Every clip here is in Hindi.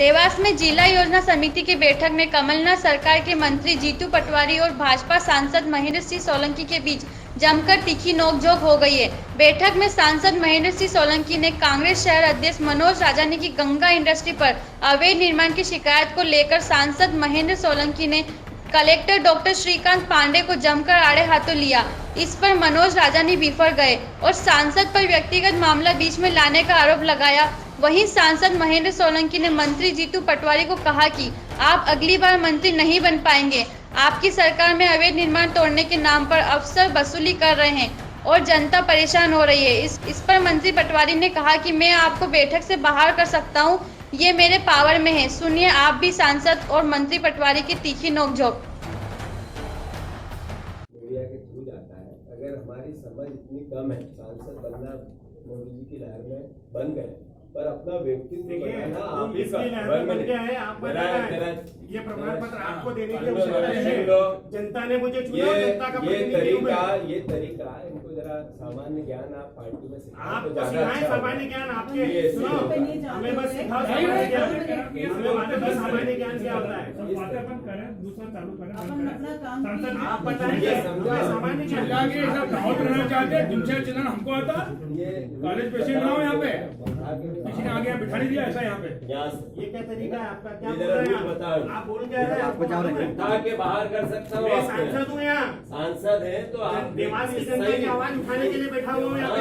देवास में जिला योजना समिति की बैठक में कमलनाथ सरकार के मंत्री जीतू पटवारी और भाजपा सांसद महेंद्र सिंह सोलंकी के बीच जमकर तीखी नोकझोंक हो गई है। बैठक में सांसद महेंद्र सिंह सोलंकी ने कांग्रेस शहर अध्यक्ष मनोज राजानी की गंगा इंडस्ट्री पर अवैध निर्माण की शिकायत को लेकर सांसद महेंद्र सोलंकी ने कलेक्टर डॉक्टर श्रीकांत पांडे को जमकर आड़े हाथों लिया। इस पर मनोज राजानी बिफर गए और सांसद पर व्यक्तिगत मामला बीच में लाने का आरोप लगाया। वहीं सांसद महेंद्र सोलंकी ने मंत्री जीतू पटवारी को कहा कि आप अगली बार मंत्री नहीं बन पाएंगे। आपकी सरकार में अवैध निर्माण तोड़ने के नाम पर अफसर वसूली कर रहे हैं और जनता परेशान हो रही है। इस पर मंत्री पटवारी ने कहा कि मैं आपको बैठक से बाहर कर सकता हूं, ये मेरे पावर में है। सुनिए आप भी सांसद और मंत्री पटवारी की तीखी नोकझोंक। मीडिया के थ्रू जाता है, अगर हमारी समझ इतनी कम है, सांसद बनना मोदी जी की लहर में बन गए, पर अपना व्यक्तित्व बनाना आप ही ये प्रमाण पत्र आपको देने की आवश्यकता है। जनता ने मुझे चुना, जनता का ये तरीका इनको जरा सामान्य ज्ञान आप पार्टी में आप सिखाएं। सामान्य ज्ञान आपके सुनो, हमें बस सिखाओ सामान्य ज्ञान। हमें सामान्य ज्ञान क्या होता है? दूसरा चालू करें, आप बताएं सामान्य ज्ञान चुनाव हमको आता। कॉलेज पेशेंट ना हो यहाँ पे, किसी ने आगे बिठा नहीं दिया ऐसा यहाँ पे। ये क्या तरीका है आपका? क्या बोल रहे हैं आप? बोल क्या रहे हैं? आपको उठा के बाहर कर सकता हूँ। मैं सांसद हूँ यहाँ, सांसद है तो आप देवास की जनता की आवाज उठाने के लिए बैठा हुआ हूँ यहाँ पे।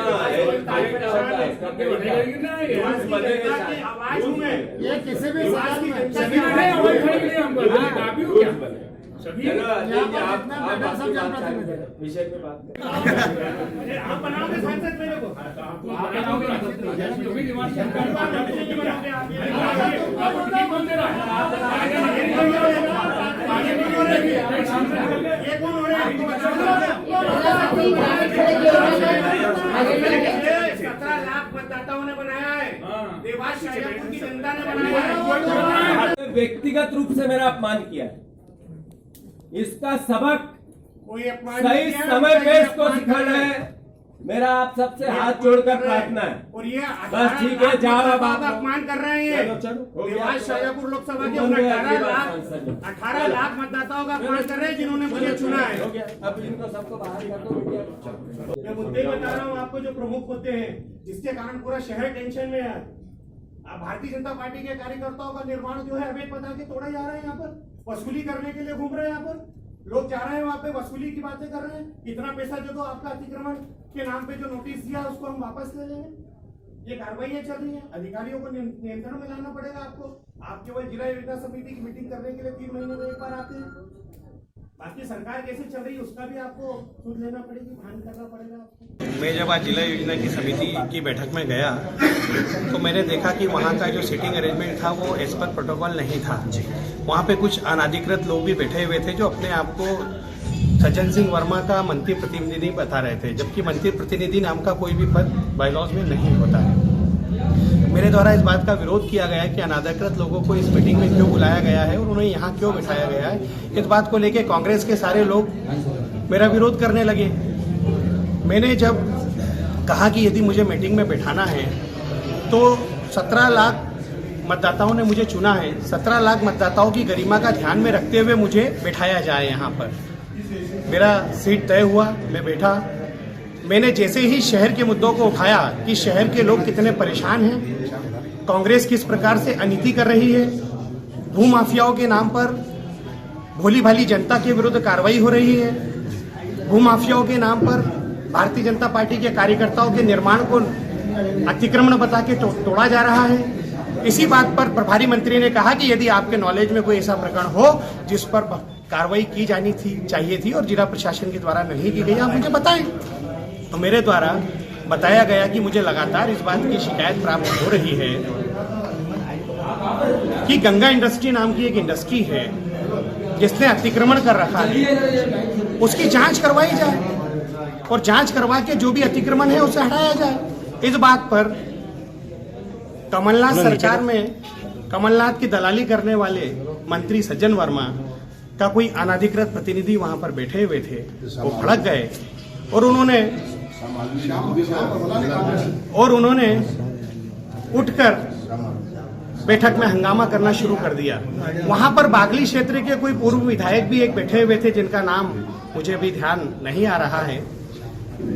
आवाज हूँ मैं, ये किसी भी देवास की जनता की विषय पे बात करें। आप बनाओगे सांसद मेरे को? ये कौन हो रहा है? 17 लाख मतदाताओं ने बनाया है, देवास शाहजहांपुर की जनता ने बनाया है। व्यक्तिगत रूप से मेरा अपमान किया है, इसका सबक सही समय पे इसको सिखाना है। मेरा आप सबसे हाथ जोड़कर प्रार्थना है। और ये बस ठीक है, जाओ अब आप अपमान कर रहे हैं। देवास शाहजहांपुर लोकसभा के 18 लाख मतदाताओं का अपमान कर रहे हैं जिन्होंने मुझे चुना है। अब इनको सबको बाहर कर दो। मैं मुद्दे बता रहा हूँ आपको, जो प्रमुख मुद्दे हैं जिसके कारण पूरा शहर टेंशन में है। भारतीय जनता पार्टी के कार्यकर्ताओं का निर्माण जो है अवैध बता के तोड़ा जा रहा है। यहाँ पर वसूली करने के लिए घूम रहे हैं। यहाँ पर लोग जा रहे हैं, वहाँ पे वसूली की बातें कर रहे हैं। इतना पैसा जो तो आपका अतिक्रमण के नाम पे जो नोटिस दिया उसको हम वापस ले लेंगे। ये कार्रवाइयां चल रही हैं, अधिकारियों को नियंत्रण में लाना पड़ेगा आपको। आप केवल जिला योजना समिति की मीटिंग करने के लिए 3 महीने में एक बार आते हैं। बाकी सरकार कैसे चल रही है उसका भी आपको सुन लेना पड़ेगी, ध्यान करना पड़ेगा आपको। मैं जब आज जिला योजना की समिति की बैठक में गया तो मैंने देखा कि वहाँ का जो सीटिंग अरेंजमेंट था वो एज पर प्रोटोकॉल नहीं था। वहाँ पे कुछ अनाधिकृत लोग भी बैठे हुए थे जो अपने आप को सज्जन सिंह वर्मा का मंत्री प्रतिनिधि बता रहे थे, जबकि मंत्री प्रतिनिधि नाम का कोई भी पद बायलॉज में नहीं होता है। मेरे द्वारा इस बात का विरोध किया गया है कि अनाधिकृत लोगों को इस मीटिंग में क्यों बुलाया गया है और उन्हें यहाँ क्यों बिठाया गया है। इस बात को लेकर कांग्रेस के सारे लोग मेरा विरोध करने लगे। मैंने जब कहा कि यदि मुझे मीटिंग में बैठाना है तो 17 लाख मतदाताओं ने मुझे चुना है, 17 लाख मतदाताओं की गरिमा का ध्यान में रखते हुए मुझे बैठाया जाए यहाँ पर। मेरा सीट तय हुआ, मैं बैठा। मैंने जैसे ही शहर के मुद्दों को उठाया कि शहर के लोग कितने परेशान हैं, कांग्रेस किस प्रकार से अनीति कर रही है, भूमाफियाओं के नाम पर भोली भाली जनता के विरुद्ध कार्रवाई हो रही है, भूमाफियाओं के नाम पर भारतीय जनता पार्टी के कार्यकर्ताओं के निर्माण को अतिक्रमण बता के तोड़ा जा रहा है। इसी बात पर प्रभारी मंत्री ने कहा कि यदि आपके नॉलेज में कोई ऐसा प्रकरण हो जिस पर कार्रवाई की जानी चाहिए थी और जिला प्रशासन के द्वारा नहीं की गई, आप मुझे बताएं। तो मेरे द्वारा बताया गया कि मुझे लगातार इस बात की शिकायत प्राप्त हो रही है कि गंगा इंडस्ट्री नाम की एक इंडस्ट्री है जिसने अतिक्रमण कर रखा है, उसकी जांच करवाई जाए और जांच करवा के जो भी अतिक्रमण है उसे हटाया जाए। इस बात पर कमलनाथ सरकार में कमलनाथ की दलाली करने वाले मंत्री सज्जन वर्मा का कोई अनाधिकृत प्रतिनिधि वहां पर बैठे हुए थे, वो भड़क गए और उन्होंने उठकर बैठक में हंगामा करना शुरू कर दिया। वहां पर बागली क्षेत्र के कोई पूर्व विधायक भी एक बैठे हुए थे, जिनका नाम मुझे अभी ध्यान नहीं आ रहा है।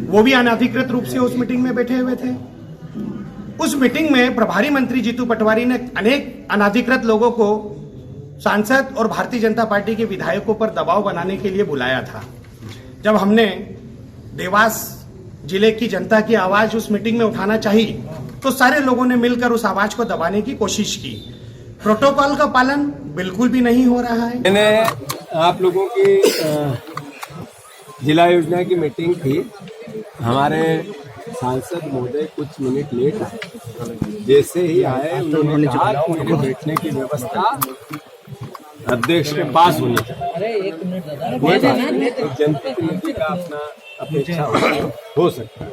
वो भी अनधिकृत रूप से उस मीटिंग में बैठे हुए थे। उस मीटिंग में प्रभारी मंत्री जीतू पटवारी ने अनेक अनधिकृत लोगों को सांसद और भारतीय जनता पार्टी के विधायकों पर दबाव बनाने के लिए बुलाया था। जब हमने देवास जिले की जनता की आवाज उस मीटिंग में उठाना चाही, तो सारे लोगों ने मिलकर उस आवाज को दबाने की कोशिश की। प्रोटोकॉल का पालन बिल्कुल भी नहीं हो रहा है। मैंने आप लोगों की जिला योजना की मीटिंग थी। हमारे सांसद महोदय कुछ मिनट लेट आए। जैसे ही आए उन्होंने कहा कि मेरे बैठने की व्यवस्था अध्यक्ष के पास होनी चाहिए। जनप्रतिनिधि का अपना अपेक्षा हो सकता है।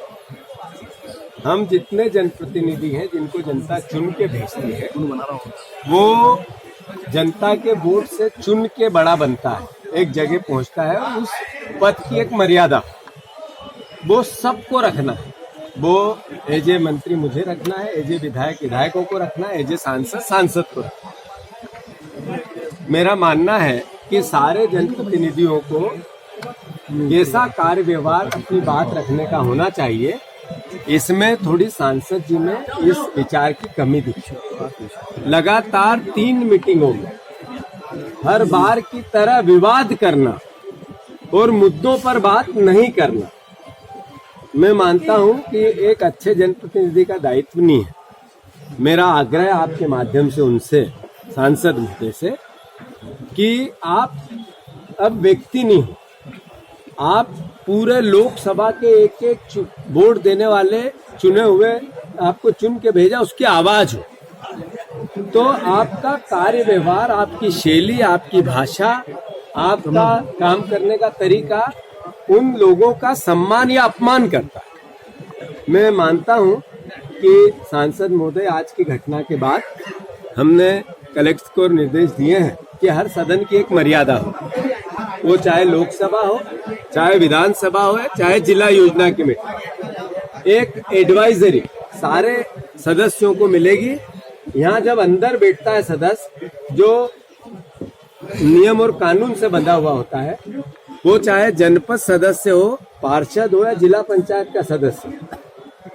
हम जितने जनप्रतिनिधि हैं जिनको जनता चुन के भेजती है, वो जनता के वोट से चुन के बड़ा बनता है, एक जगह पहुंचता है। उस पद की एक मर्यादा वो सबको रखना है। वो एज ए मंत्री मुझे रखना है, एज ए विधायक विधायकों को रखना है, एज ए सांसद सांसद को रखना है। मेरा मानना है कि सारे जनप्रतिनिधियों को ऐसा कार्य व्यवहार अपनी बात रखने का होना चाहिए। इसमें थोड़ी सांसद जी में इस विचार की कमी दिखी। लगातार 3 मीटिंगों में हर बार की तरह विवाद करना और मुद्दों पर बात नहीं करना, मैं मानता हूं कि एक अच्छे जनप्रतिनिधि का दायित्व नहीं है। मेरा आग्रह आपके माध्यम से उनसे, सांसद महोदय से, कि आप अब व्यक्ति नहीं हो, आप पूरे लोकसभा के एक एक वोट देने वाले चुने हुए आपको चुन के भेजा, उसकी आवाज हो। तो आपका कार्य व्यवहार, आपकी शैली, आपकी भाषा, आपका काम करने का तरीका उन लोगों का सम्मान या अपमान करता है। मैं मानता हूं कि सांसद महोदय आज की घटना के बाद हमने कलेक्टर को निर्देश दिए हैं कि हर सदन की एक मर्यादा हो, वो चाहे लोकसभा हो, चाहे विधानसभा हो, चाहे जिला योजना की मीटिंग। एक एडवाइजरी सारे सदस्यों को मिलेगी। यहाँ जब अंदर बैठता है सदस्य जो नियम और कानून से बंधा हुआ होता है, वो चाहे जनपद सदस्य हो, पार्षद हो या जिला पंचायत का सदस्य,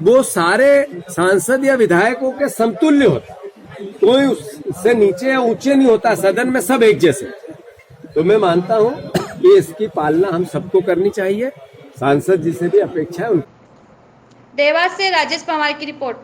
वो सारे सांसद या विधायकों के समतुल्य होता है। कोई उससे नीचे या ऊंचे नहीं होता। सदन में सब एक जैसे। तो मैं मानता हूं कि इसकी पालना हम सबको करनी चाहिए। सांसद जी से भी अपेक्षा है। देवास से राजेश पवार की रिपोर्ट।